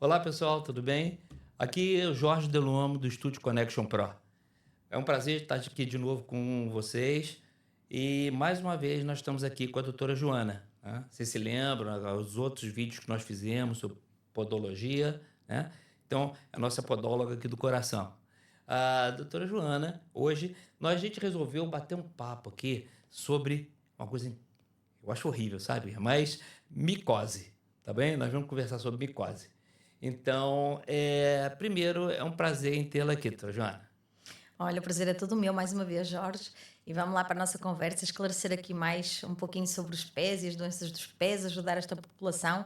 Olá pessoal, tudo bem? Aqui é o Jorge Deluomo do Estúdio Connection Pro. É um prazer estar aqui de novo com vocês e mais uma vez nós estamos aqui com a doutora Joana, né? Vocês se lembram, os outros vídeos que nós fizemos sobre podologia, né? Então, é a nossa podóloga aqui do coração. A doutora Joana, hoje, a gente resolveu bater um papo aqui sobre uma coisa, eu acho horrível, sabe? Mas micose, tá bem? Nós vamos conversar sobre micose. Então, primeiro, é um prazer em tê-la aqui, doutora Joana. Olha, o prazer é todo meu, mais uma vez, Jorge. E vamos lá para a nossa conversa, esclarecer aqui mais um pouquinho sobre os pés e as doenças dos pés, ajudar esta população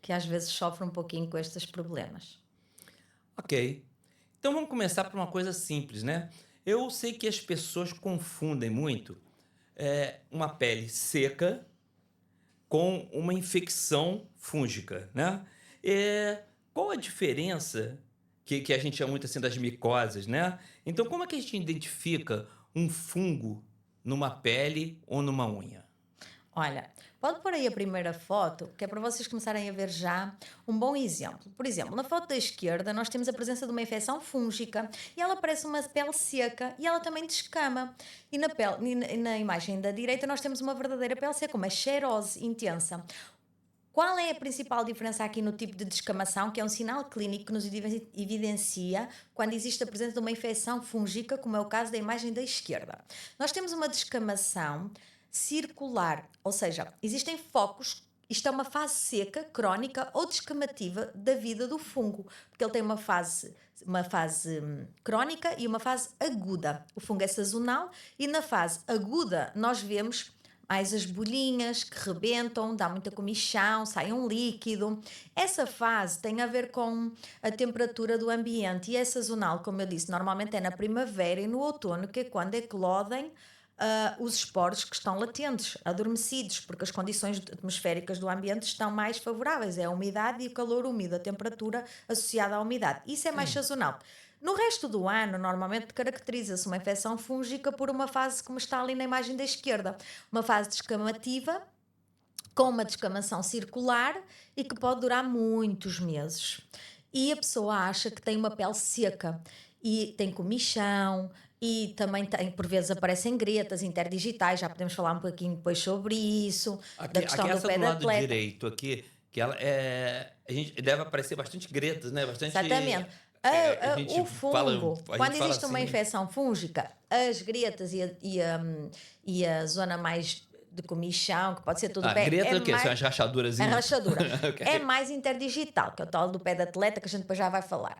que às vezes sofre um pouquinho com estes problemas. Ok. Então, vamos começar por uma coisa simples, né? Eu sei que as pessoas confundem muito uma pele seca com uma infecção fúngica, né? Qual a diferença que a gente chama muito assim das micoses, né? Então, como é que a gente identifica um fungo numa pele ou numa unha? Olha, pode pôr aí a primeira foto, que é para vocês começarem a ver já um bom exemplo. Por exemplo, na foto da esquerda, nós temos a presença de uma infecção fúngica e ela parece uma pele seca e ela também descama. E na imagem da direita, nós temos uma verdadeira pele seca, uma xerose intensa. Qual é a principal diferença aqui no tipo de descamação, que é um sinal clínico que nos evidencia quando existe a presença de uma infecção fúngica, como é o caso da imagem da esquerda? Nós temos uma descamação circular, ou seja, existem focos. Isto é uma fase seca, crónica ou descamativa da vida do fungo, porque ele tem uma fase crónica e uma fase aguda. O fungo é sazonal e na fase aguda nós vemos mais as bolhinhas que rebentam, dá muita comichão, sai um líquido. Essa fase tem a ver com a temperatura do ambiente e é sazonal, como eu disse, normalmente é na primavera e no outono, que é quando eclodem os esporos que estão latentes, adormecidos, porque as condições atmosféricas do ambiente estão mais favoráveis, é a umidade e o calor úmido, a temperatura associada à umidade. Isso é mais Sim. sazonal. No resto do ano, normalmente caracteriza-se uma infecção fúngica por uma fase como está ali na imagem da esquerda, uma fase descamativa, com uma descamação circular e que pode durar muitos meses. E a pessoa acha que tem uma pele seca e tem comichão e também tem, por vezes aparecem gretas interdigitais, já podemos falar um pouquinho depois sobre isso, da Aqui questão do essa pé do de lado atleta. direito aqui, que ela é, a gente deve aparecer bastante gretas, né? Bastante, Exatamente. a gente O fala, fungo, a quando gente fala existe uma assim, infecção fúngica, as gretas e a zona mais de comichão, que pode ser todo o pé, greta é é o quê? São mais. as A rachadurazinhas? rachadura. É Ok. mais interdigital, que é o tal do pé de atleta, que a gente depois já vai falar.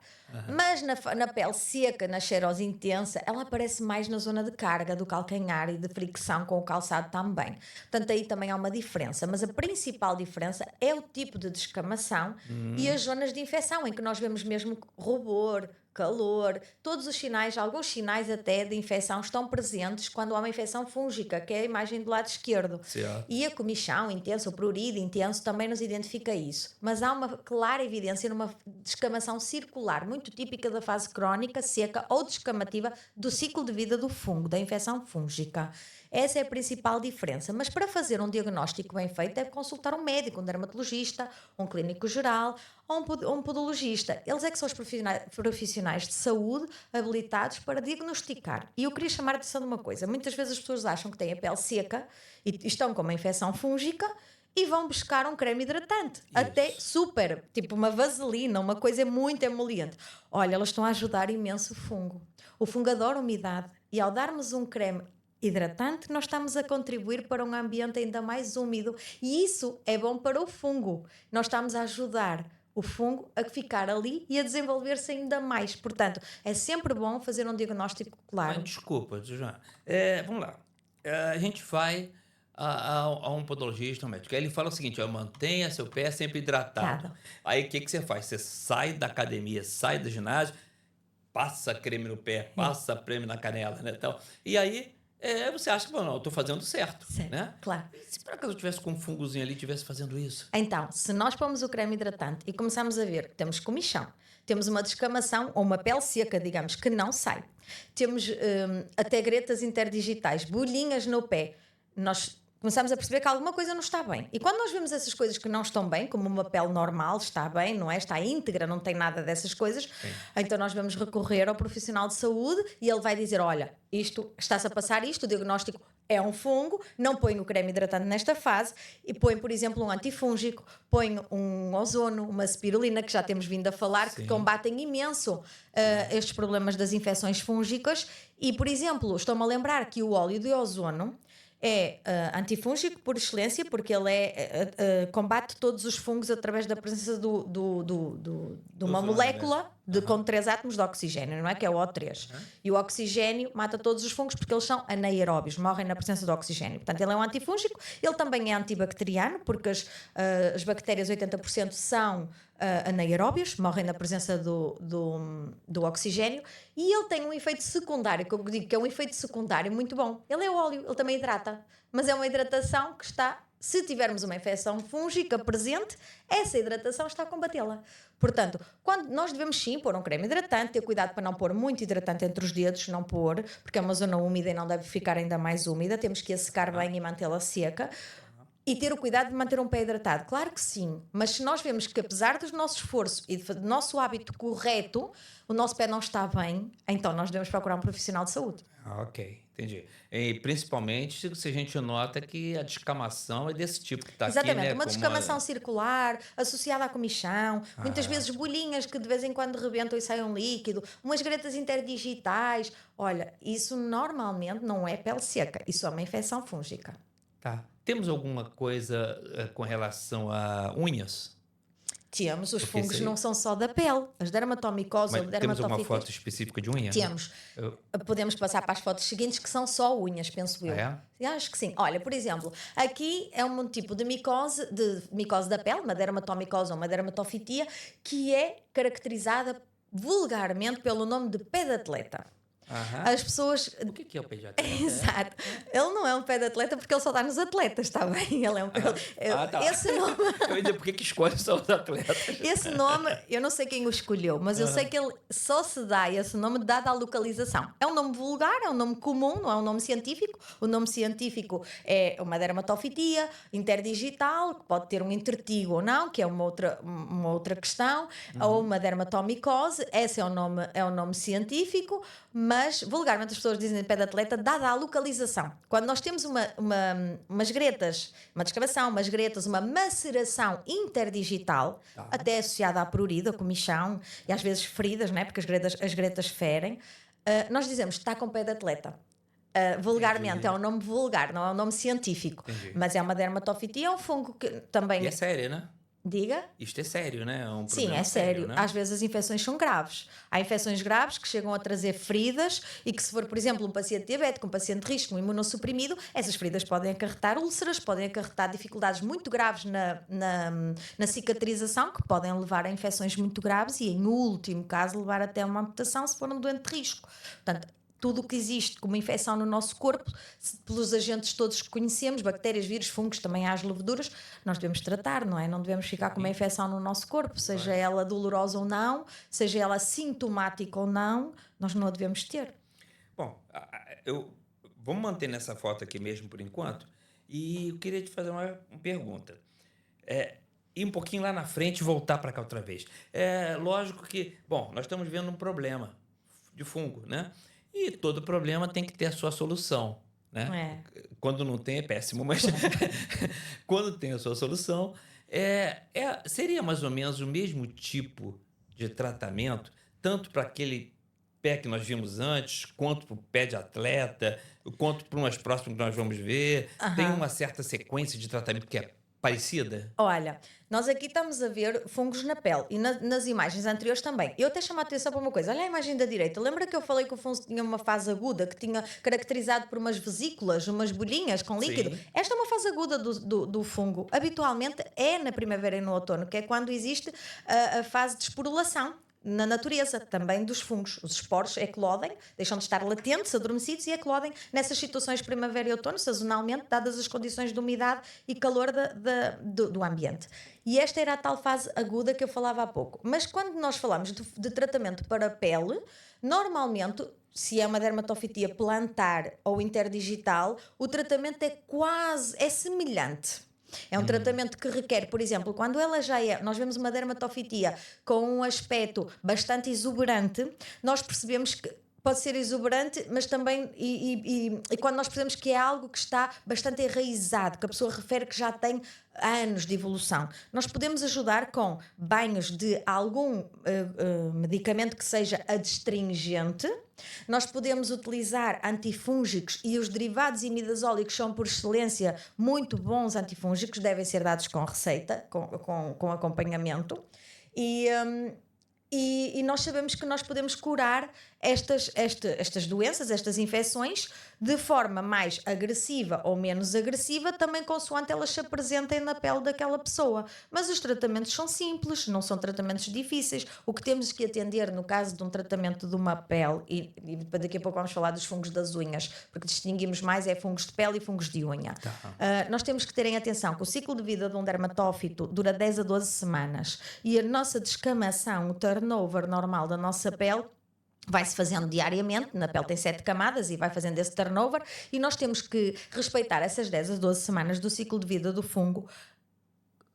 Mas na pele seca, na xerose intensa, ela aparece mais na zona de carga do calcanhar e de fricção com o calçado também. Portanto, aí também há uma diferença. Mas a principal diferença é o tipo de descamação e as Hum, zonas de infecção, em que nós vemos mesmo rubor, calor, todos os sinais, alguns sinais até de infecção estão presentes quando há uma infecção fúngica, que é a imagem do lado esquerdo. certo. E a comichão intensa, o prurido intenso também nos identifica isso. Mas há uma clara evidência numa descamação circular, muito típica da fase crónica, seca ou descamativa do ciclo de vida do fungo, da infecção fúngica. Essa é a principal diferença. Mas para fazer um diagnóstico bem feito, deve consultar um médico, um dermatologista, um clínico geral ou um podologista. Eles é que são os profissionais de saúde habilitados para diagnosticar. E eu queria chamar a atenção de uma coisa: muitas vezes as pessoas acham que têm a pele seca e estão com uma infecção fúngica e vão buscar um creme hidratante, até Isso. super, tipo uma vaselina, uma coisa muito emoliente. Olha, elas estão a ajudar imenso o fungo. O fungo adora umidade e ao darmos um creme hidratante, nós estamos a contribuir para um ambiente ainda mais úmido e isso é bom para o fungo. Nós estamos a ajudar o fungo a ficar ali e a desenvolver-se ainda mais. Portanto, é sempre bom fazer um diagnóstico Mas claro. desculpa, Joana. Vamos lá. A gente vai a um podologista, um médico. Aí ele fala o seguinte: ó, mantenha seu pé sempre hidratado. Cada. Aí o que, que você faz? Você sai da academia, sai do ginásio, passa creme no pé, passa creme na canela, né? Então, e aí você acha que, bom, não, eu estou fazendo certo, Certo, né? claro. E se por acaso eu tivesse com um fungozinho ali e estivesse fazendo isso? Então, se nós pomos o creme hidratante e começamos a ver que temos comichão, temos uma descamação ou uma pele seca, digamos, que não sai, temos até gretas interdigitais, bolhinhas no pé, nós começamos a perceber que alguma coisa não está bem. E quando nós vemos essas coisas que não estão bem, como uma pele normal está bem, não é? Está íntegra, não tem nada dessas coisas, Sim. então nós vamos recorrer ao profissional de saúde e ele vai dizer, olha, isto, está-se a passar isto, o diagnóstico é um fungo, não põe o creme hidratante nesta fase e põe, por exemplo, um antifúngico, põe um ozono, uma spirulina, que já temos vindo a falar, Sim. que combatem imenso estes problemas das infecções fúngicas. E, por exemplo, estou-me a lembrar que o óleo de ozono é antifúngico por excelência, porque ele combate todos os fungos através da presença de uma ozono, molécula né? com 3 átomos de oxigênio, não é? Que é o O3. E o oxigênio mata todos os fungos porque eles são anaeróbios, morrem na presença do oxigênio. Portanto, ele é um antifúngico, ele também é antibacteriano, porque as bactérias, 80% são anaeróbios, morrem na presença do oxigênio, e ele tem um efeito secundário, que eu digo que é um efeito secundário muito bom. Ele é óleo, ele também hidrata, mas é uma hidratação que está, se tivermos uma infecção fúngica presente, essa hidratação está a combatê-la. Portanto, quando nós devemos sim pôr um creme hidratante, ter cuidado para não pôr muito hidratante entre os dedos, não pôr, porque é uma zona úmida e não deve ficar ainda mais úmida, temos que a secar bem e mantê-la seca. E ter o cuidado de manter um pé hidratado, claro que sim, mas se nós vemos que apesar do nosso esforço e do nosso hábito correto, o nosso pé não está bem, então nós devemos procurar um profissional de saúde. Ok, entendi. E principalmente se a gente nota que a descamação é desse tipo que está aqui, Exatamente, né? uma Como descamação circular, associada à comichão, muitas vezes bolinhas que de vez em quando rebentam e saem um líquido, umas gretas interdigitais. Olha, isso normalmente não é pele seca, isso é uma infecção fúngica. Tá. Temos alguma coisa com relação a unhas? Temos, os Porque fungos isso aí- não são só da pele, as dermatomicoses Mas ou temos alguma foto dermatofite. específica de unha? Temos. Eu- Podemos passar para as fotos seguintes que são só unhas, penso eu. Ah, Acho que sim. Olha, por exemplo, aqui é um tipo de micose da pele, uma dermatomicose ou uma dermatofitia, que é caracterizada vulgarmente pelo nome de pé de atleta. Aham. As pessoas. O que é o pediatra? Exato. Ele não é um pé de atleta porque ele só está nos atletas, está bem? Ele é um. Tá. Esse nome. Eu ainda por que escolhe só os atletas? Esse nome, eu não sei quem o escolheu, mas eu sei que ele só se dá esse nome dado à localização. É um nome vulgar, é um nome comum, não é um nome científico. O nome científico é uma dermatofitia interdigital, que pode ter um intertigo ou não, que é uma outra questão, ou uma dermatomicose. Esse é o nome científico, mas vulgarmente as pessoas dizem pé de atleta, dada a localização. Quando nós temos umas gretas, uma descamação, umas gretas, uma maceração interdigital, até associada à prurida, comichão e às vezes feridas, né? Porque as gretas ferem, nós dizemos que está com pé de atleta. Vulgarmente Entendi. é um nome vulgar, não é um nome científico, Entendi. mas é uma dermatofitia, é um fungo que também. E é sério, né? Diga? Isto é sério, né? É um Sim, problema é sério. né? Às vezes as infecções são graves. Há infecções graves que chegam a trazer feridas e que, se for, por exemplo, um paciente diabético, um paciente de risco, um imunossuprimido, essas feridas podem acarretar úlceras, podem acarretar dificuldades muito graves na cicatrização, que podem levar a infecções muito graves e, em último caso, levar até uma amputação se for um doente de risco. Portanto, tudo o que existe como infecção no nosso corpo, pelos agentes todos que conhecemos, bactérias, vírus, fungos, também há as leveduras, nós devemos tratar, não é? Não devemos ficar com uma infecção no nosso corpo, seja ela dolorosa ou não, seja ela sintomática ou não, nós não a devemos ter. Bom, vamos manter nessa foto aqui mesmo por enquanto. E eu queria te fazer uma pergunta. Ir um pouquinho lá na frente e voltar para cá outra vez. Lógico que, bom, nós estamos vendo um problema de fungo, né? E todo problema tem que ter a sua solução, né? Quando não tem é péssimo, mas quando tem a sua solução, seria mais ou menos o mesmo tipo de tratamento, tanto para aquele pé que nós vimos antes, quanto para o pé de atleta, quanto para umas próximas que nós vamos ver. Tem uma certa sequência de tratamento que é parecida? Olha, nós aqui estamos a ver fungos na pele e nas imagens anteriores também. Eu até chamo a atenção para uma coisa. Olha a imagem da direita. Lembra que eu falei que o fungo tinha uma fase aguda, que tinha caracterizado por umas vesículas, umas bolhinhas com líquido? Sim. Esta é uma fase aguda do fungo. Habitualmente é na primavera e no outono, que é quando existe a fase de esporulação na natureza também dos fungos. Os esporos eclodem, deixam de estar latentes, adormecidos e eclodem nessas situações de primavera e outono, sazonalmente, dadas as condições de umidade e calor do ambiente. E esta era a tal fase aguda que eu falava há pouco. Mas quando nós falamos de tratamento para a pele, normalmente se é uma dermatofitia plantar ou interdigital, o tratamento é semelhante. É um tratamento que requer, por exemplo, quando ela já é, nós vemos uma dermatofitia com um aspecto bastante exuberante, nós percebemos que pode ser exuberante, mas também, e quando nós percebemos que é algo que está bastante enraizado, que a pessoa refere que já tem anos de evolução, nós podemos ajudar com banhos de algum medicamento que seja adstringente. Nós podemos utilizar antifúngicos e os derivados imidazólicos são, por excelência, muito bons antifúngicos, devem ser dados com receita, com acompanhamento. E nós sabemos que nós podemos curar estas doenças, estas infecções, de forma mais agressiva ou menos agressiva, também consoante elas se apresentem na pele daquela pessoa. Mas os tratamentos são simples, não são tratamentos difíceis. O que temos que atender no caso de um tratamento de uma pele, e daqui a pouco vamos falar dos fungos das unhas, porque distinguimos mais fungos de pele e fungos de unha. Nós temos que terem atenção que o ciclo de vida de um dermatófito dura 10 a 12 semanas e a nossa descamação, o turnover normal da nossa pele, vai-se fazendo diariamente, na pele tem 7 camadas e vai fazendo esse turnover, e nós temos que respeitar essas 10 a 12 semanas do ciclo de vida do fungo,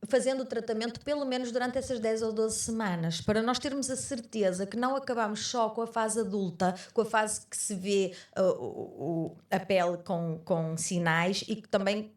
fazendo o tratamento pelo menos durante essas 10 ou 12 semanas, para nós termos a certeza que não acabamos só com a fase adulta, com a fase que se vê a pele com sinais, e que também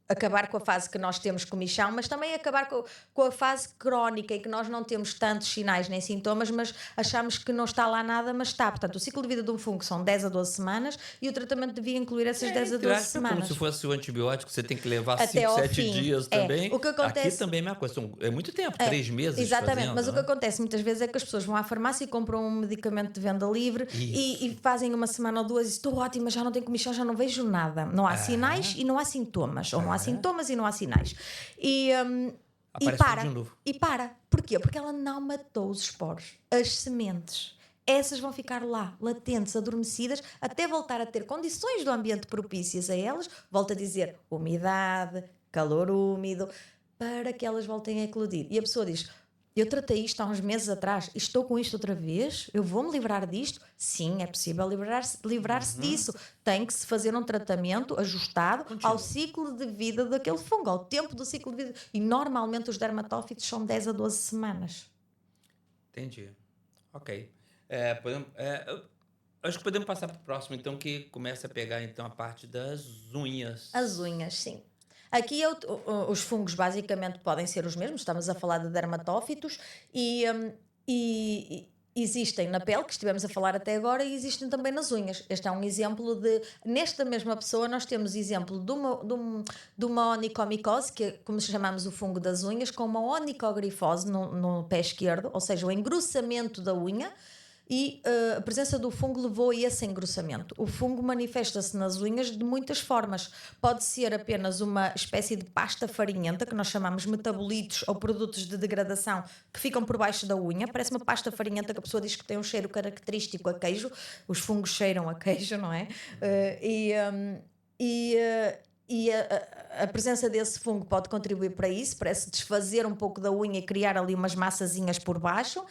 acabar com a fase que nós temos comichão, mas também acabar com a fase crónica, em que nós não temos tantos sinais nem sintomas, mas achamos que não está lá nada, mas está. Portanto, o ciclo de vida de um fungo são 10 a 12 semanas e o tratamento devia incluir essas 10 a 12 semanas. Como se fosse o antibiótico, você tem que levar até 5, 7 dias também. O que acontece... Aqui também é uma coisa, é muito tempo, 3 meses. Exatamente, fazendo, mas o que acontece muitas vezes é que as pessoas vão à farmácia e compram um medicamento de venda livre e fazem uma semana ou duas e estou ótima, já não tenho comichão, já não vejo nada. Não há sinais e não há sintomas, ou não há sintomas e não há sinais. E para. Porquê? Porque ela não matou os esporos, as sementes. Essas vão ficar lá, latentes, adormecidas, até voltar a ter condições do ambiente propícias a elas, volto a dizer, umidade, calor úmido, para que elas voltem a eclodir. E a pessoa diz: eu tratei isto há uns meses atrás, estou com isto outra vez? Eu vou-me livrar disto? Sim, é possível livrar-se disso. Tem que se fazer um tratamento ajustado ao ciclo de vida daquele fungo, ao tempo do ciclo de vida. E normalmente os dermatófitos são 10 a 12 semanas. Entendi. Ok. Acho que podemos passar para o próximo, então, que começa a pegar então a parte das unhas. As unhas, sim. Aqui os fungos basicamente podem ser os mesmos, estamos a falar de dermatófitos e existem na pele, que estivemos a falar até agora, e existem também nas unhas. Este é um exemplo de... Nesta mesma pessoa nós temos exemplo de uma onicomicose, que é como chamamos o fungo das unhas, com uma onicogrifose no pé esquerdo, ou seja, o engrossamento da unha, e a presença do fungo levou a esse engrossamento. O fungo manifesta-se nas unhas de muitas formas. Pode ser apenas uma espécie de pasta farinhenta, que nós chamamos metabolitos ou produtos de degradação, que ficam por baixo da unha. Parece uma pasta farinhenta que a pessoa diz que tem um cheiro característico a queijo. Os fungos cheiram a queijo, não é? A presença desse fungo pode contribuir para isso, para se desfazer um pouco da unha e criar ali umas massazinhas por baixo.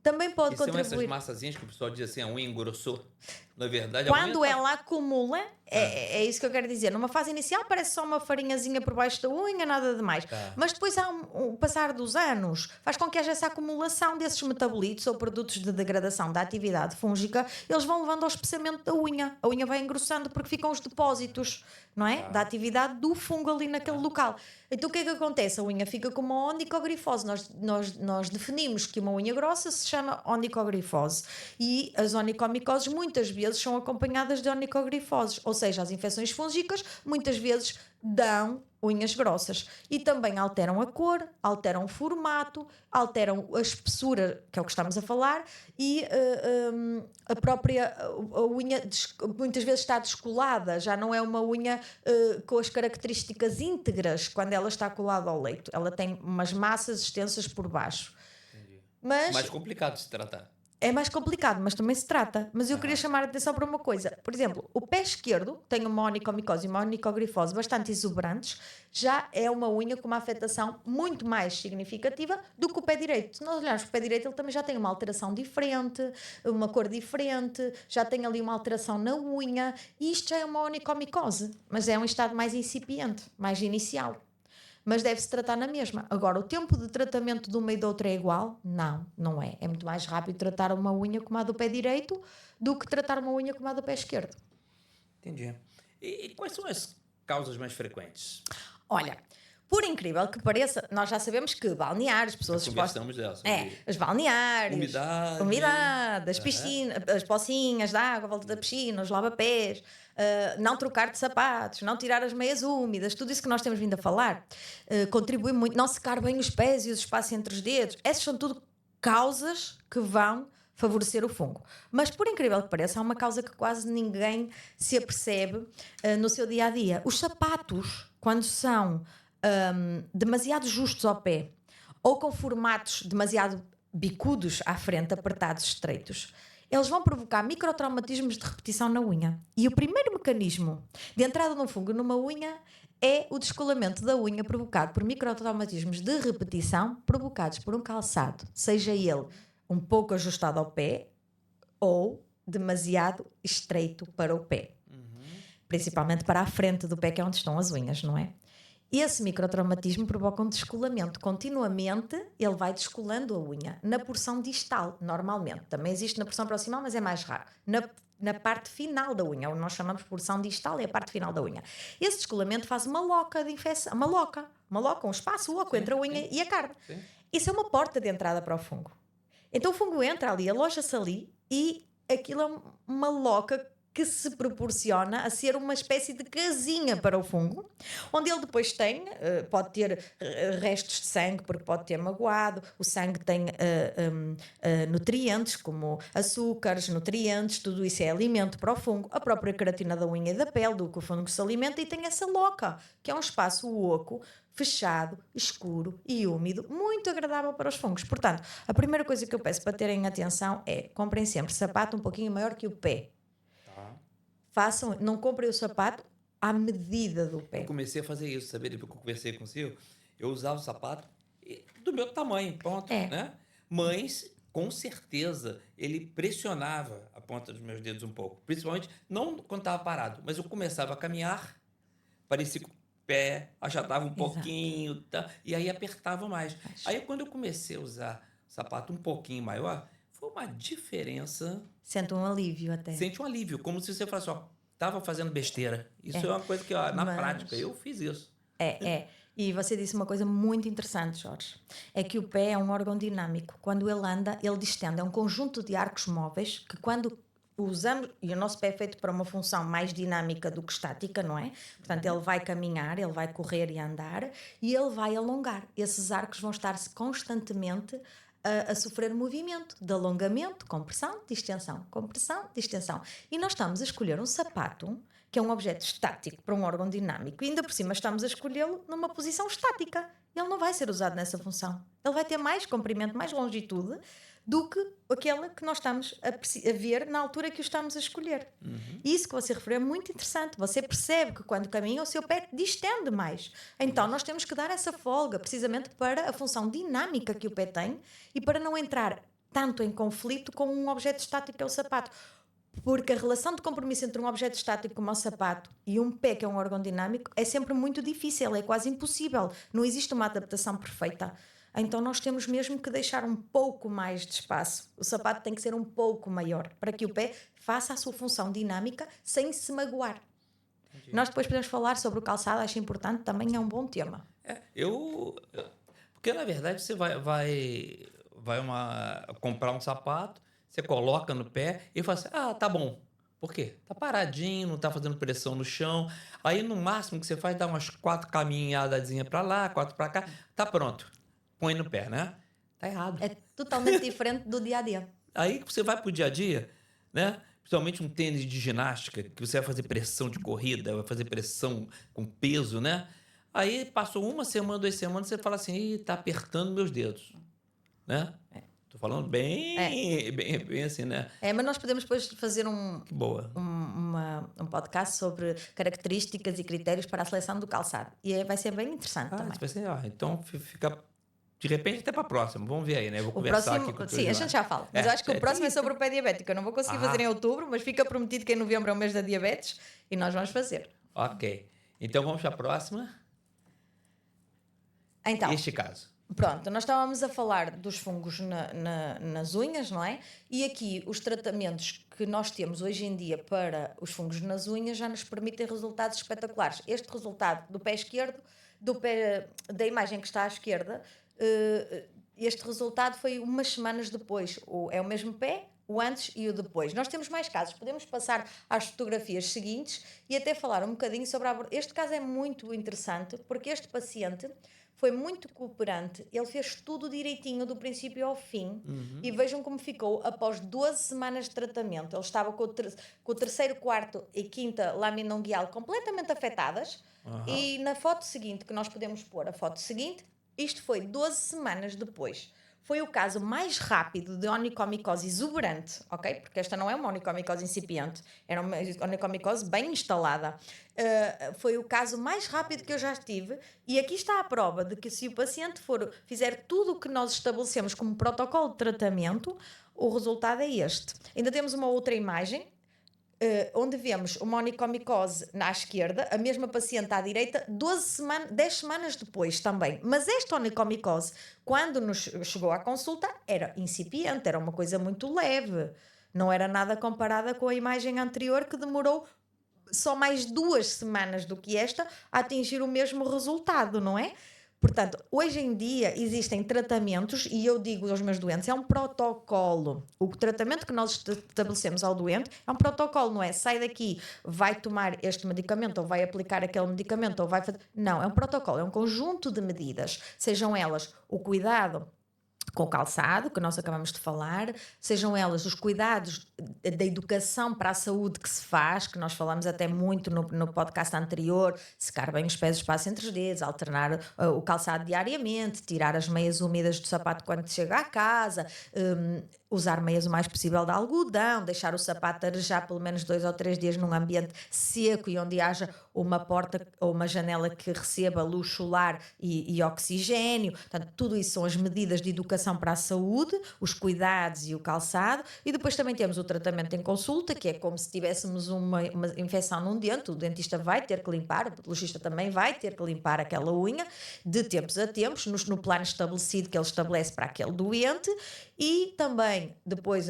Também pode contribuir. São essas massazinhas que o pessoal diz assim, a unha engrossou. Na verdade, quando ela acumula, é isso que eu quero dizer. Numa fase inicial parece só uma farinhazinha por baixo da unha, nada demais. Mas depois, o passar dos anos, faz com que haja essa acumulação desses metabolitos ou produtos de degradação da atividade fúngica. Eles vão levando ao espessamento da unha. A unha vai engrossando porque ficam os depósitos, não é? Da atividade do fungo ali naquele local. Então o que é que acontece? A unha fica com uma onicogrifose. Nós definimos que uma unha grossa se chama onicogrifose. E as onicomicoses muitas vezes são acompanhadas de onicogrifoses, ou seja, as infecções fúngicas muitas vezes dão unhas grossas e também alteram a cor, alteram o formato, alteram a espessura, que é o que estamos a falar, e a própria unha muitas vezes está descolada, já não é uma unha com as características íntegras quando ela está colada ao leito, ela tem umas massas extensas por baixo. Entendi. Mais complicado de se tratar. É mais complicado, mas também se trata. Mas eu queria chamar a atenção para uma coisa. Por exemplo, o pé esquerdo tem uma onychomicose e uma onychogrifose bastante exuberantes, já é uma unha com uma afetação muito mais significativa do que o pé direito. Se nós olharmos para o pé direito, ele também já tem uma alteração diferente, uma cor diferente, já tem ali uma alteração na unha, e isto já é uma onychomicose, mas é um estado mais incipiente, mais inicial. Mas deve-se tratar na mesma. Agora, o tempo de tratamento de uma e da outra é igual? Não, não é. É muito mais rápido tratar uma unha como a do pé direito do que tratar uma unha como a do pé esquerdo. Entendi. E quais são as causas mais frequentes? Olha, por incrível que pareça, nós já sabemos que balneários, pessoas Já expostas. conversamos dela, sobre Os balneários, umidade. as piscinas, as pocinhas de água à volta da piscina, os lava-pés, não trocar de sapatos, não tirar as meias úmidas, tudo isso que nós temos vindo a falar, contribui muito. Não secar bem os pés e os espaços entre os dedos. Essas são tudo causas que vão favorecer o fungo. Mas, por incrível que pareça, há uma causa que quase ninguém se apercebe no seu dia a dia. Os sapatos, quando são demasiado justos ao pé ou com formatos demasiado bicudos à frente, apertados, estreitos, eles vão provocar microtraumatismos de repetição na unha. E o primeiro mecanismo de entrada de um fungo numa unha é o descolamento da unha provocado por microtraumatismos de repetição provocados por um calçado, seja ele um pouco ajustado ao pé ou demasiado estreito para o pé. Principalmente para a frente do pé, que é onde estão as unhas, não é? Esse microtraumatismo provoca um descolamento. Continuamente, ele vai descolando a unha. Na porção distal, normalmente. Também existe na porção proximal, mas é mais raro. Na parte final da unha, o que nós chamamos de porção distal, é a parte final da unha. Esse descolamento faz uma loca de infecção. Uma loca, um espaço oco entre a unha e a carne. Sim. Isso é uma porta de entrada para o fungo. Então o fungo entra ali, aloja-se ali e aquilo é uma loca que se proporciona a ser uma espécie de casinha para o fungo, onde ele depois tem, pode ter restos de sangue, porque pode ter magoado, o sangue tem nutrientes, como açúcares, nutrientes, tudo isso é alimento para o fungo, a própria queratina da unha e da pele, do que o fungo se alimenta, e tem essa loca, que é um espaço oco, fechado, escuro e úmido, muito agradável para os fungos. Portanto, a primeira coisa que eu peço para terem atenção é, comprem sempre sapato um pouquinho maior que o pé. Não comprem o sapato à medida do pé. Eu comecei a fazer isso, sabe? Depois que eu conversei com o Silvio, eu usava o sapato do meu tamanho, ponto, né? Mas, com certeza, ele pressionava a ponta dos meus dedos um pouco. Principalmente, não quando estava parado, mas eu começava a caminhar, parecia que o pé achatava um pouquinho, tá? E aí apertava mais. Aí, quando eu comecei a usar sapato um pouquinho maior, foi uma diferença. Sente um alívio até. Sente um alívio, como se você falasse, ó, estava fazendo besteira. Isso é uma coisa que, ó, na prática, eu fiz isso. E você disse uma coisa muito interessante, Jorge. É que o pé é um órgão dinâmico. Quando ele anda, ele distende. É um conjunto de arcos móveis que, quando usamos, e o nosso pé é feito para uma função mais dinâmica do que estática, não é? Portanto, ele vai caminhar, ele vai correr e andar, e ele vai alongar. Esses arcos vão estar-se constantemente a sofrer movimento de alongamento, compressão, distensão, compressão, distensão. E nós estamos a escolher um sapato, que é um objeto estático para um órgão dinâmico, e ainda por cima estamos a escolhê-lo numa posição estática. Ele não vai ser usado nessa função. Ele vai ter mais comprimento, mais longitude do que aquela que nós estamos a ver na altura que o estamos a escolher. Isso que você referiu é muito interessante. Você percebe que quando caminha o seu pé distende mais. Então nós temos que dar essa folga precisamente para a função dinâmica que o pé tem e para não entrar tanto em conflito com um objeto estático que é o sapato. Porque a relação de compromisso entre um objeto estático como o sapato e um pé que é um órgão dinâmico é sempre muito difícil, é quase impossível. Não existe uma adaptação perfeita. Então nós temos mesmo que deixar um pouco mais de espaço. O sapato tem que ser um pouco maior para que o pé faça a sua função dinâmica sem se magoar. Entendi. Nós depois podemos falar sobre o calçado, acho importante, também é um bom tema. Porque na verdade você vai comprar um sapato, você coloca no pé e fala assim, tá bom. Por quê? Tá paradinho, não tá fazendo pressão no chão. Aí no máximo que você faz, dá umas 4 caminhadazinhas para lá, 4 para cá, tá pronto. Põe no pé, né? Tá errado. É totalmente diferente do dia a dia. Aí que você vai pro dia a dia, né? Principalmente um tênis de ginástica, que você vai fazer pressão de corrida, vai fazer pressão com peso, né? Aí passou 1 semana, 2 semanas, você fala assim, tá apertando meus dedos, né? Tô falando bem assim, né? Mas nós podemos depois fazer Que boa. um podcast sobre características e critérios para a seleção do calçado. E vai ser bem interessante também. Isso vai ser, então fica de repente até para a próxima. Vamos ver aí, né? Eu vou O conversar próximo, aqui com o sim, a gente já fala. Mas eu acho que o próximo é sobre o pé diabético. Eu não vou conseguir fazer em outubro, mas fica prometido que em novembro é o mês da diabetes e nós vamos fazer. Ok. Então vamos para a próxima. Então, Este caso. pronto, nós estávamos a falar dos fungos nas unhas, não é? E aqui os tratamentos que nós temos hoje em dia para os fungos nas unhas já nos permitem resultados espetaculares. Este resultado do pé esquerdo, da imagem que está à esquerda, este resultado foi umas semanas depois. É o mesmo pé, o antes e o depois. Nós temos mais casos, podemos passar às fotografias seguintes e até falar um bocadinho sobre este caso é muito interessante porque este paciente foi muito cooperante, ele fez tudo direitinho do princípio ao fim e vejam como ficou após 12 semanas de tratamento. Ele estava com o terceiro, quarto e quinta lâmina unguial completamente afetadas e na foto seguinte, que nós podemos pôr a foto seguinte, isto foi 12 semanas depois. Foi o caso mais rápido de onicomicose exuberante, ok? Porque esta não é uma onicomicose incipiente, era uma onicomicose bem instalada. Foi o caso mais rápido que eu já tive e aqui está a prova de que se o paciente fizer tudo o que nós estabelecemos como protocolo de tratamento, o resultado é este. Ainda temos uma outra imagem, onde vemos uma onicomicose à esquerda, a mesma paciente à direita, 10 semanas depois também. Mas esta onicomicose, quando nos chegou à consulta, era incipiente, era uma coisa muito leve. Não era nada comparada com a imagem anterior que demorou só mais 2 semanas do que esta a atingir o mesmo resultado, não é? Portanto, hoje em dia existem tratamentos, e eu digo aos meus doentes, é um protocolo. O tratamento que nós estabelecemos ao doente é um protocolo, não é? Sai daqui, vai tomar este medicamento, ou vai aplicar aquele medicamento, ou vai fazer... Não, é um protocolo, é um conjunto de medidas. Sejam elas o cuidado com o calçado, que nós acabamos de falar, sejam elas os cuidados da educação para a saúde que se faz, que nós falamos até muito no podcast anterior, secar bem os pés e os passos entre os dedos, alternar o calçado diariamente, tirar as meias úmidas do sapato quando chega à casa, usar meias o mais possível de algodão, deixar o sapato arejar pelo menos 2 ou 3 dias num ambiente seco e onde haja uma porta ou uma janela que receba luz solar e oxigênio. Portanto, tudo isso são as medidas de educação para a saúde, os cuidados e o calçado. E depois também temos o tratamento em consulta, que é como se tivéssemos uma infecção num dente. O dentista vai ter que limpar, o patologista também vai ter que limpar aquela unha de tempos a tempos, no plano estabelecido que ele estabelece para aquele doente. E também depois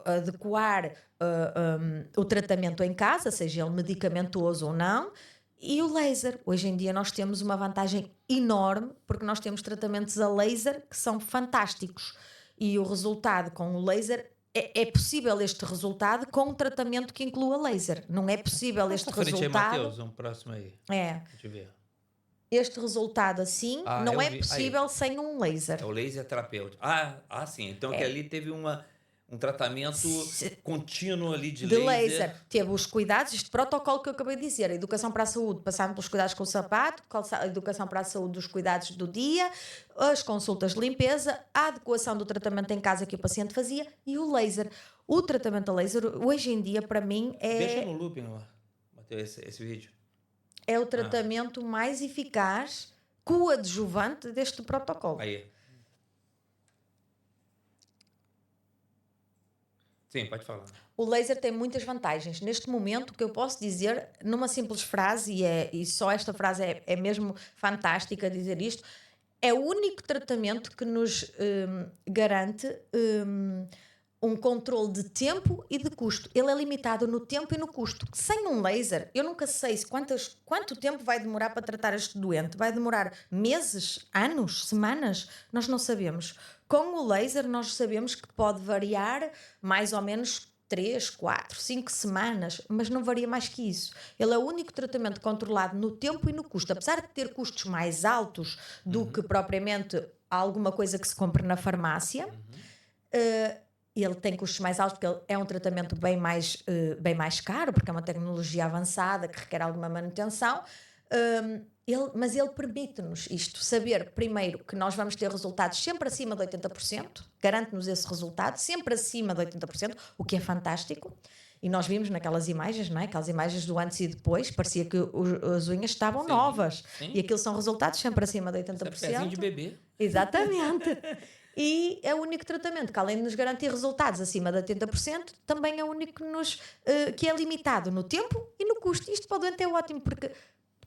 adequar o tratamento em casa, seja ele medicamentoso ou não, e o laser. Hoje em dia nós temos uma vantagem enorme porque nós temos tratamentos a laser que são fantásticos e o resultado com o laser é possível este resultado com um tratamento que inclua laser. Não é possível este resultado. Matheus, um próximo aí. Deixa eu ver. Este resultado assim não é possível aí, sem um laser. É o laser terapêutico. Sim. Então que ali teve um tratamento contínuo ali de laser. Teve os cuidados, este protocolo que eu acabei de dizer, a educação para a saúde, passando pelos cuidados com o sapato, a educação para a saúde dos cuidados do dia, as consultas de limpeza, a adequação do tratamento em casa que o paciente fazia e o laser. O tratamento a laser, hoje em dia, para mim, é... Deixa no loop, Matheus, esse vídeo. É o tratamento mais eficaz, coadjuvante deste protocolo. Aí. Sim, pode falar. O laser tem muitas vantagens. Neste momento, o que eu posso dizer, numa simples frase, e só esta frase é mesmo fantástica dizer isto, é o único tratamento que nos garante um controle de tempo e de custo. Ele é limitado no tempo e no custo. Sem um laser, eu nunca sei quanto tempo vai demorar para tratar este doente. Vai demorar meses, anos, semanas? Nós não sabemos. Com o laser, nós sabemos que pode variar mais ou menos 3, 4, 5 semanas, mas não varia mais que isso. Ele é o único tratamento controlado no tempo e no custo. Apesar de ter custos mais altos do que propriamente alguma coisa que se compre na farmácia, ele tem custos mais altos porque ele é um tratamento bem mais caro, porque é uma tecnologia avançada que requer alguma manutenção. Mas ele permite-nos isto, saber primeiro que nós vamos ter resultados sempre acima de 80%, garante-nos esse resultado, sempre acima de 80%, o que é fantástico. E nós vimos naquelas imagens, não é? Aquelas imagens do antes e depois, parecia que as unhas estavam Sim, novas. sim. E aquilo são resultados sempre acima de Isso é 80%. pezinho de bebê. Exatamente. E é o único tratamento que, além de nos garantir resultados acima de 80%, também é o único que é limitado no tempo e no custo. Isto para o doente é ótimo, porque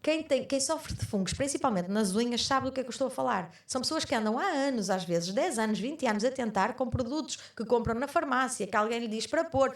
quem sofre de fungos, principalmente nas unhas, sabe do que é que eu estou a falar. São pessoas que andam há anos, às vezes 10 anos, 20 anos, a tentar com produtos que compram na farmácia, que alguém lhe diz para pôr,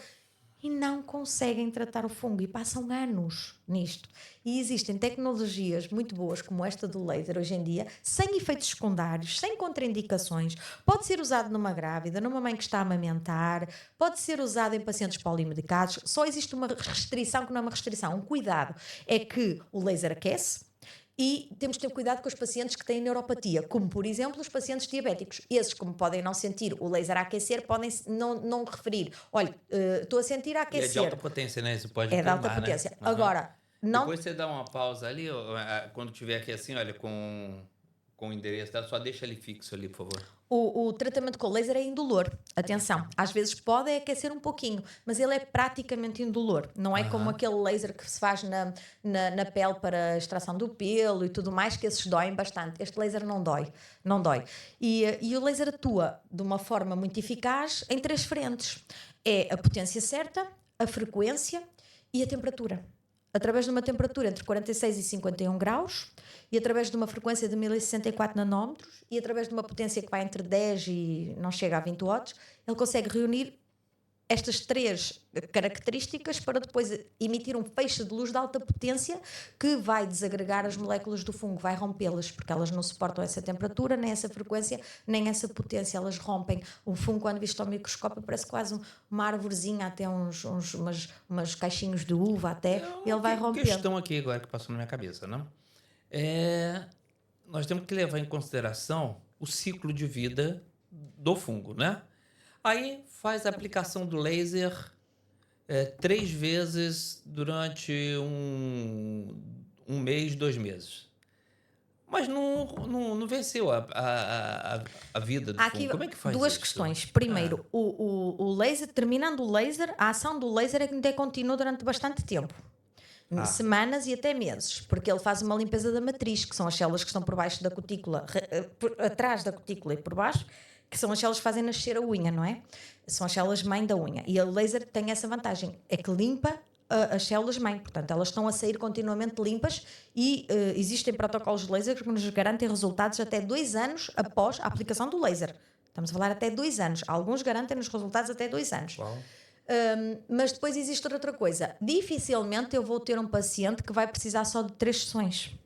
e não conseguem tratar o fungo e passam anos nisto. E existem tecnologias muito boas como esta do laser hoje em dia, sem efeitos secundários, sem contraindicações. Pode ser usado numa grávida, numa mãe que está a amamentar, pode ser usado em pacientes polimedicados. Só existe uma restrição que não é uma restrição, um cuidado. É que o laser aquece, e temos de ter cuidado com os pacientes que têm neuropatia, como por exemplo os pacientes diabéticos. Esses, como podem não sentir o laser a aquecer, podem não referir. Olha, estou a sentir a E é de alta aquecer. potência, né? Isso pode É de alta queimar, né? potência. Aham. Agora, não. Depois você dá uma pausa ali, quando tiver aqui assim, olha, com o endereço dela, só deixa ele fixo ali, por favor. O tratamento com laser é indolor. Atenção, às vezes pode aquecer um pouquinho, mas ele é praticamente indolor. Não é como aquele laser que se faz na pele para a extração do pelo e tudo mais, que esses doem bastante. Este laser não dói. Não dói. E o laser atua de uma forma muito eficaz em 3 frentes. É a potência certa, a frequência e a temperatura. Através de uma temperatura entre 46 e 51 graus e através de uma frequência de 1064 nanómetros e através de uma potência que vai entre 10 e não chega a 20 watts, ele consegue reunir estas 3 características para depois emitir um feixe de luz de alta potência que vai desagregar as moléculas do fungo, vai rompê-las, porque elas não suportam essa temperatura, nem essa frequência, nem essa potência, elas rompem. O fungo, quando visto ao microscópio, parece quase uma arvorezinha, até umas caixinhos de uva até, ele vai rompendo. Questão aqui agora que passou na minha cabeça, não? Nós temos que levar em consideração o ciclo de vida do fungo, né? Aí faz a aplicação do laser 3 vezes durante um mês, 2 meses. Mas não venceu a vida do Há aqui fungo. Como é que faz 2 isso? questões. Primeiro, o laser, terminando o laser, a ação do laser é que ainda é contínua durante bastante tempo. Semanas e até meses, porque ele faz uma limpeza da matriz, que são as células que estão por baixo da cutícula, atrás da cutícula e por baixo, que são as células que fazem nascer a unha, não é? São as células mãe da unha. E o laser tem essa vantagem, é que limpa as células mãe, portanto elas estão a sair continuamente limpas e existem protocolos de laser que nos garantem resultados até 2 anos após a aplicação do laser. Estamos a falar até 2 anos. Alguns garantem os resultados até 2 anos. Uau. Mas depois existe outra coisa. Dificilmente eu vou ter um paciente que vai precisar só de 3 sessões.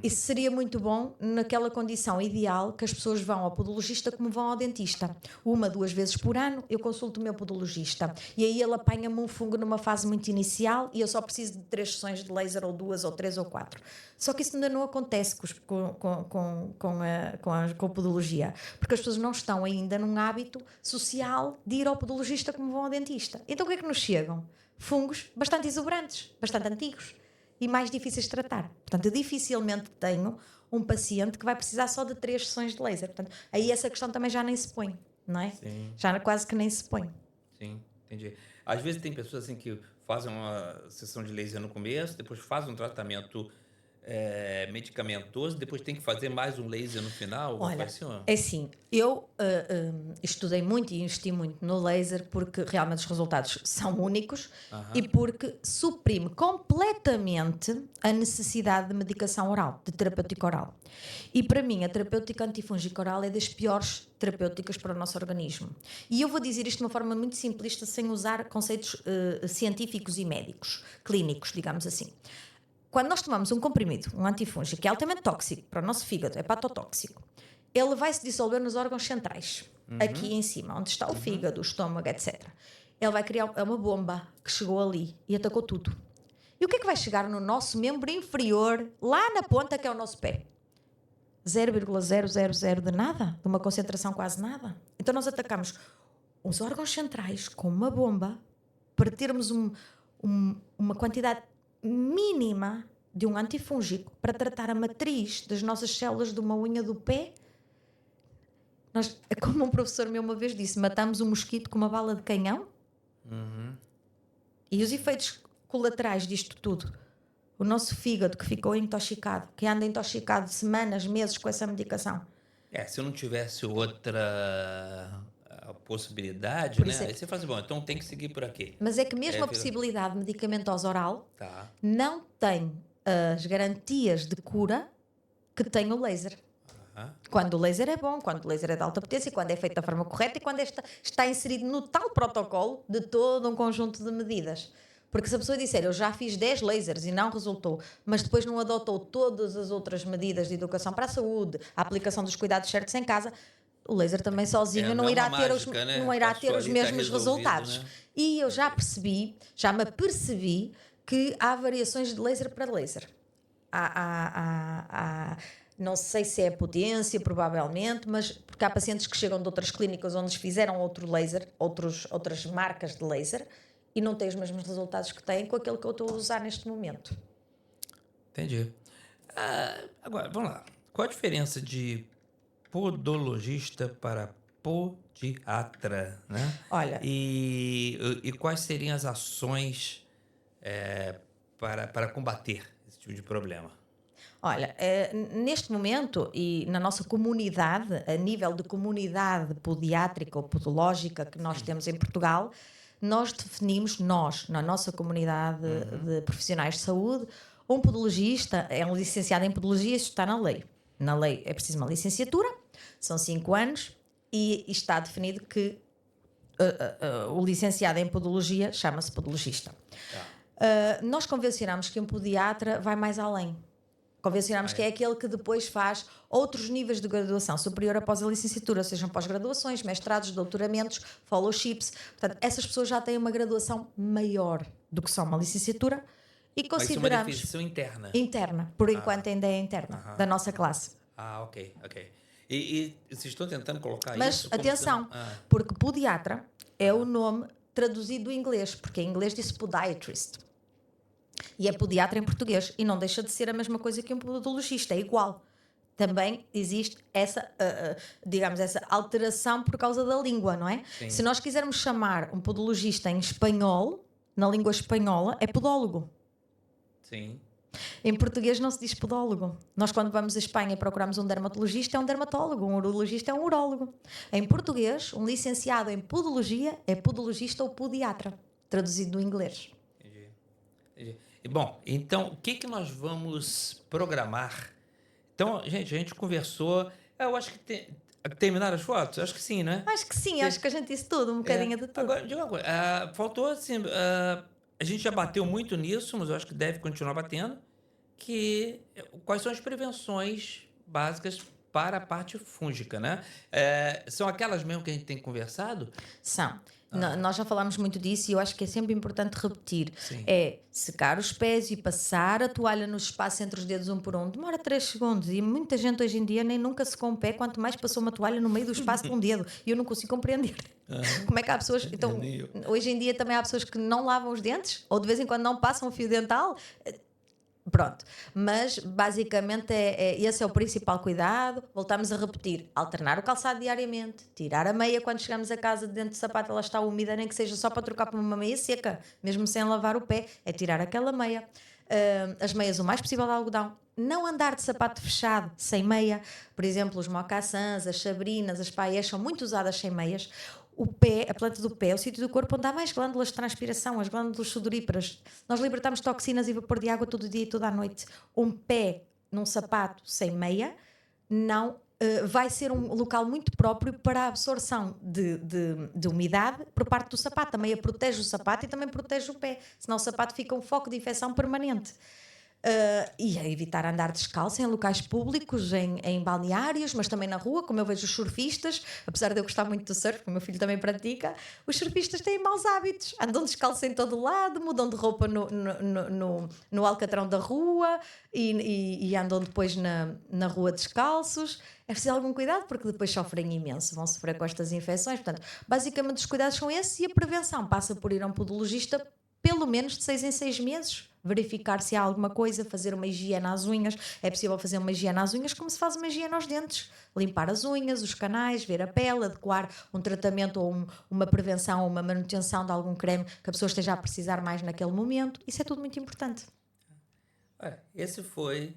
Isso seria muito bom naquela condição ideal que as pessoas vão ao podologista como vão ao dentista. 1, 2 vezes por ano eu consulto o meu podologista e aí ele apanha-me um fungo numa fase muito inicial e eu só preciso de 3 sessões de laser ou 2 ou 3 ou 4. Só que isso ainda não acontece com a podologia, porque as pessoas não estão ainda num hábito social de ir ao podologista como vão ao dentista. Então o que é que nos chegam? Fungos bastante exuberantes, bastante antigos e mais difíceis de tratar. Portanto, eu dificilmente tenho um paciente que vai precisar só de 3 sessões de laser. Portanto, aí essa questão também já nem se põe, não é? Sim. Já quase que nem se põe. Sim, entendi. Às vezes tem pessoas assim que fazem uma sessão de laser no começo, depois fazem um tratamento medicamentoso, depois tem que fazer mais um laser no final. Olha, é assim, eu estudei muito e investi muito no laser porque realmente os resultados são únicos e porque suprime completamente a necessidade de medicação oral, de terapêutica oral. E para mim a terapêutica antifúngica oral é das piores terapêuticas para o nosso organismo. E eu vou dizer isto de uma forma muito simplista, sem usar conceitos científicos e médicos, clínicos, digamos assim. Quando nós tomamos um comprimido, um antifúngico, que é altamente tóxico para o nosso fígado, é hepatotóxico, ele vai se dissolver nos órgãos centrais, aqui em cima, onde está o fígado, o estômago, etc. Ele vai criar uma bomba que chegou ali e atacou tudo. E o que é que vai chegar no nosso membro inferior, lá na ponta, que é o nosso pé? 0,000 de nada, de uma concentração quase nada. Então nós atacamos os órgãos centrais com uma bomba para termos uma quantidade mínima de um antifúngico para tratar a matriz das nossas células de uma unha do pé. Como um professor meu uma vez disse, matamos um mosquito com uma bala de canhão. E os efeitos colaterais disto tudo, o nosso fígado que ficou intoxicado, que anda intoxicado semanas, meses com essa medicação. Se eu não tivesse outra possibilidade, Por né? isso é Aí você fala assim, bom, então tem que seguir por aqui. Mas é que mesmo a possibilidade medicamentosa oral Tá. não tem as garantias de cura que tem o laser. Quando o laser é bom, quando o laser é de alta potência, quando é feito da forma correta e quando está inserido no tal protocolo de todo um conjunto de medidas. Porque se a pessoa disser, eu já fiz 10 lasers e não resultou, mas depois não adotou todas as outras medidas de educação para a saúde, a aplicação dos cuidados certos em casa, o laser também sozinho não irá ter os mesmos resultados. Né? E eu já me apercebi que há variações de laser para laser. Não sei se é potência, provavelmente, mas porque há pacientes que chegam de outras clínicas onde lhes fizeram outro laser, outras marcas de laser, e não têm os mesmos resultados que têm com aquele que eu estou a usar neste momento. Entendi. Agora, vamos lá. Qual a diferença de podologista para podiatra, né? Olha... E quais seriam as ações para combater esse tipo de problema? Olha, neste momento e na nossa comunidade, a nível de comunidade podiátrica ou podológica que nós temos em Portugal, nós definimos, na nossa comunidade de profissionais de saúde, um podologista é um licenciado em podologia, isso está na lei. Na lei é preciso uma licenciatura, são 5 anos e está definido que o licenciado em podologia chama-se podologista. Nós convencionamos que um podiatra vai mais além. Convencionamos que é aquele que depois faz outros níveis de graduação superior após a licenciatura, sejam pós-graduações, mestrados, doutoramentos, fellowships. Portanto, essas pessoas já têm uma graduação maior do que só uma licenciatura e consideramos... Mas isso é uma definição interna? Interna, por enquanto ainda é interna, da nossa classe. Ok. E vocês estão tentando colocar Mas, isso? Mas atenção, porque podiatra é o nome traduzido do inglês, porque em inglês diz podiatrist. E é podiatra em português. E não deixa de ser a mesma coisa que um podologista, é igual. Também existe essa, essa alteração por causa da língua, não é? Sim. Se nós quisermos chamar um podologista em espanhol, na língua espanhola, é podólogo. Sim. Em português não se diz podólogo. Nós, quando vamos à Espanha e procuramos um dermatologista, é um dermatólogo. Um urologista é um urólogo. Em português, um licenciado em podologia é podologista ou podiatra, traduzido do inglês. Entendi. Bom, então, o que nós vamos programar? Então, gente, a gente conversou... Eu acho que terminaram as fotos? Acho que sim, né? Acho que sim, acho que a gente disse tudo, um bocadinho de tudo. Agora, diga uma coisa, faltou assim... a gente já bateu muito nisso, mas eu acho que deve continuar batendo, quais são as prevenções básicas para a parte fúngica, né? São aquelas mesmo que a gente tem conversado? São. Nós já falámos muito disso e eu acho que é sempre importante repetir. Sim. É secar os pés e passar a toalha no espaço entre os dedos um por um. Demora 3 segundos e muita gente hoje em dia nem nunca secou um pé, quanto mais passou uma toalha no meio do espaço de um dedo. E eu não consigo compreender. Como é que há pessoas... Então, hoje em dia também há pessoas que não lavam os dentes ou de vez em quando não passam o fio dental. Pronto, mas basicamente esse é o principal cuidado. Voltamos a repetir: alternar o calçado diariamente, tirar a meia quando chegamos a casa, dentro do sapato ela está úmida, nem que seja só para trocar por uma meia seca, mesmo sem lavar o pé, é tirar aquela meia. As meias o mais possível de algodão. Não andar de sapato fechado, sem meia. Por exemplo, os mocassins, as sabrinas, as paiés são muito usadas sem meias. O pé, a planta do pé, é o sítio do corpo onde há mais glândulas de transpiração, as glândulas sudoríparas. Nós libertamos toxinas e vapor de água todo dia e toda a noite. Um pé num sapato sem meia não vai ser um local muito próprio para a absorção de umidade por parte do sapato. A meia protege o sapato e também protege o pé, senão o sapato fica um foco de infecção permanente. E a evitar andar descalço em locais públicos, em balneários, mas também na rua, como eu vejo os surfistas, apesar de eu gostar muito do surf, que o meu filho também pratica, os surfistas têm maus hábitos, andam descalços em todo o lado, mudam de roupa no alcatrão da rua e andam depois na rua descalços. É preciso algum cuidado porque depois sofrem imenso, vão sofrer com estas infecções. Portanto, basicamente os cuidados são esses e a prevenção passa por ir a um podologista pelo menos de 6 em 6 meses. verificar se há alguma coisa, fazer uma higiene às unhas. É possível fazer uma higiene às unhas como se faz uma higiene aos dentes. Limpar as unhas, os canais, ver a pele, adequar um tratamento ou uma prevenção ou uma manutenção de algum creme que a pessoa esteja a precisar mais naquele momento. Isso é tudo muito importante. Esse foi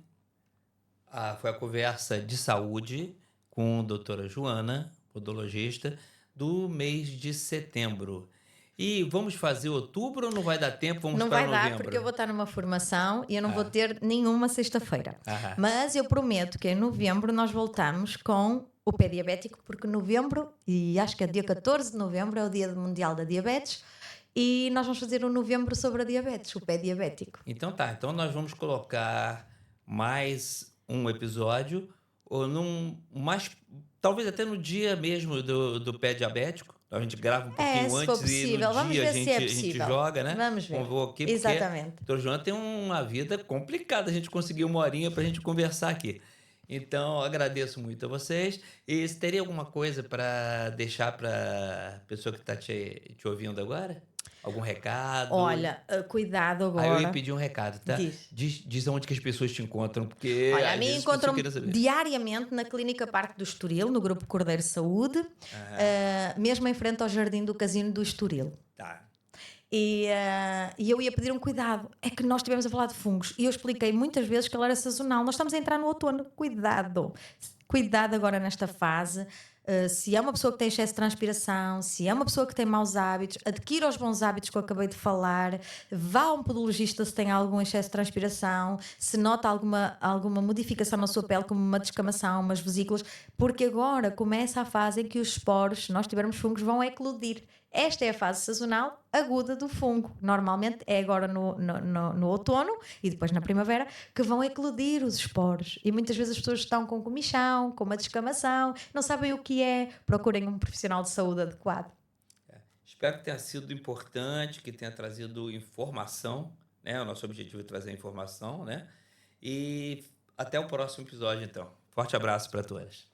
a conversa de saúde com a doutora Joana, podologista, do mês de setembro. E vamos fazer outubro ou não vai dar tempo? Vamos Não para vai dar novembro? porque eu vou estar numa formação e eu não vou ter nenhuma sexta-feira. Aham. Mas eu prometo que em novembro nós voltamos com o pé diabético, porque novembro, e acho que é dia 14 de novembro, é o Dia Mundial da Diabetes, e nós vamos fazer um novembro sobre a diabetes, o pé diabético. Então tá, então nós vamos colocar mais um episódio, ou talvez até no dia mesmo do pé diabético. A gente grava um pouquinho Se for antes e no possível, vamos dia ver a se gente, é a gente possível. joga, né? Vamos ver. Vou aqui Exatamente. porque o Dr. Joana tem uma vida complicada, a gente conseguiu uma horinha pra gente conversar aqui. Então, agradeço muito a vocês. E se teria alguma coisa para deixar para a pessoa que está te ouvindo agora? Algum recado? Olha, cuidado agora. Eu ia pedir um recado, tá? Diz. Diz onde que as pessoas te encontram, porque Olha, a às mim vezes as pessoas encontram-me querem saber. diariamente na Clínica Parque do Estoril, no Grupo Cordeiro Saúde, mesmo em frente ao Jardim do Casino do Estoril. Tá. E eu ia pedir um cuidado. É que nós estivemos a falar de fungos e eu expliquei muitas vezes que ele era sazonal. Nós estamos a entrar no outono. Cuidado. Cuidado agora nesta fase. Se é uma pessoa que tem excesso de transpiração, se é uma pessoa que tem maus hábitos, adquira os bons hábitos que eu acabei de falar, vá a um podologista se tem algum excesso de transpiração, se nota alguma modificação na sua pele, como uma descamação, umas vesículas, porque agora começa a fase em que os esporos, se nós tivermos fungos, vão eclodir. Esta é a fase sazonal aguda do fungo. Normalmente é agora no outono e depois na primavera que vão eclodir os esporos. E muitas vezes as pessoas estão com comichão, com uma descamação, não sabem o que é. Procurem um profissional de saúde adequado. Espero que tenha sido importante, que tenha trazido informação, né? O nosso objetivo é trazer informação, né? E até o próximo episódio, então. Forte abraço para todas.